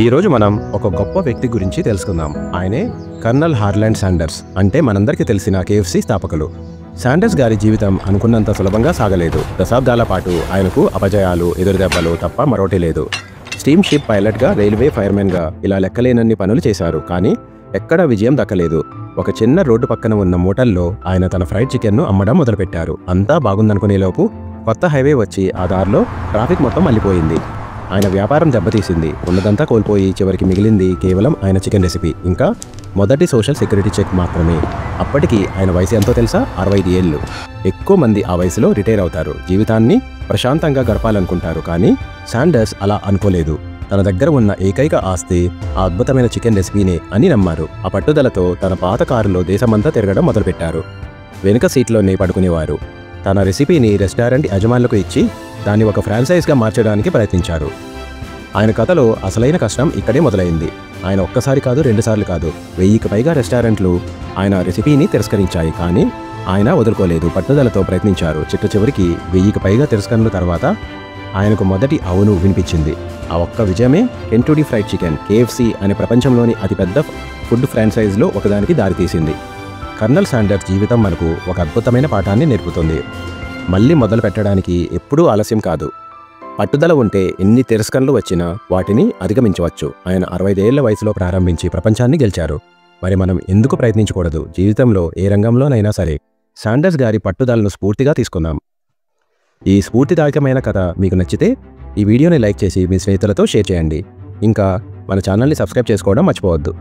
ఈరోజు మనం ఒక గొప్ప వ్యక్తి గురించి తెలుసుకుందాం. ఆయనే కర్నల్ హార్లాండ్ శాండర్స్. అంటే మనందరికీ తెలిసిన KFC స్థాపకులు. శాండర్స్ గారి జీవితం అనుకున్నంత సులభంగా సాగలేదు. దశాబ్దాల పాటు ఆయనకు అపజయాలు, ఎదురుదెబ్బలు తప్ప మరోటి లేదు. స్టీమ్ షిప్ పైలట్గా, రైల్వే ఫైర్మెన్గా ఇలా లెక్కలేనన్ని పనులు చేశారు. కానీ ఎక్కడా విజయం దక్కలేదు. ఒక చిన్న రోడ్డు పక్కన ఉన్న మూటల్లో ఆయన తన ఫ్రైడ్ చికెన్ను అమ్మడం మొదలుపెట్టారు. అంతా బాగుందనుకునేలోపు కొత్త హైవే వచ్చి ఆ దారిలో ట్రాఫిక్ మొత్తం మళ్ళీపోయింది. ఆయన వ్యాపారం దెబ్బతీసింది. ఉన్నదంతా కోల్పోయి చివరికి మిగిలింది కేవలం ఆయన చికెన్ రెసిపీ, ఇంకా మొదటి సోషల్ సెక్యూరిటీ చెక్ మాత్రమే. అప్పటికి ఆయన వయసు ఎంతో తెలుసా? 65 ఏళ్ళు. ఎక్కువ మంది ఆ వయసులో రిటైర్ అవుతారు, జీవితాన్ని ప్రశాంతంగా గడపాలనుకుంటారు. కానీ శాండర్స్ అలా అనుకోలేదు. తన దగ్గర ఉన్న ఏకైక ఆస్తి ఆ అద్భుతమైన చికెన్ రెసిపీనే అని నమ్మారు. ఆ పట్టుదలతో తన పాత కారులో దేశమంతా తిరగడం మొదలుపెట్టారు. వెనుక సీట్లోనే పడుకునేవారు. తన రెసిపీని రెస్టారెంట్ యజమానులకు ఇచ్చి దాన్ని ఒక ఫ్రాంచైజ్గా మార్చడానికి ప్రయత్నించారు. ఆయన కథలో అసలైన కష్టం ఇక్కడే మొదలైంది. ఆయన ఒక్కసారి కాదు, 2 సార్లు కాదు, 1000కి పైగా రెస్టారెంట్లు ఆయన రెసిపీని తిరస్కరించాయి. కానీ ఆయన వదులుకోలేదు, పట్టుదలతో ప్రయత్నించారు. చివరికి 1000కి పైగా తిరస్కరణల తర్వాత ఆయనకు మొదటి అవును వినిపించింది. ఆ ఒక్క విజయమే కెంటుకీ ఫ్రైడ్ చికెన్, KFC అనే ప్రపంచంలోని అతిపెద్ద ఫుడ్ ఫ్రాంచైజ్లో ఒకదానికి దారితీసింది. కర్నల్ శాండర్స్ జీవితం మనకు ఒక అద్భుతమైన పాఠాన్ని నేర్పుతుంది. మళ్ళీ మొదలు పెట్టడానికి ఎప్పుడూ ఆలస్యం కాదు. పట్టుదల ఉంటే ఎన్ని తిరస్కరణలు వచ్చినా వాటిని అధిగమించవచ్చు. ఆయన 65 ఏళ్ల వయసులో ప్రారంభించి ప్రపంచాన్ని గెలిచారు. మరి మనం ఎందుకు ప్రయత్నించకూడదు? జీవితంలో ఏ రంగంలోనైనా సరే శాండర్స్ గారి పట్టుదలను స్ఫూర్తిగా తీసుకుందాం. ఈ స్ఫూర్తిదాయకమైన కథ మీకు నచ్చితే ఈ వీడియోని లైక్ చేసి మీ స్నేహితులతో షేర్ చేయండి. ఇంకా మన ఛానల్ని సబ్స్క్రైబ్ చేసుకోవడం మర్చిపోవద్దు.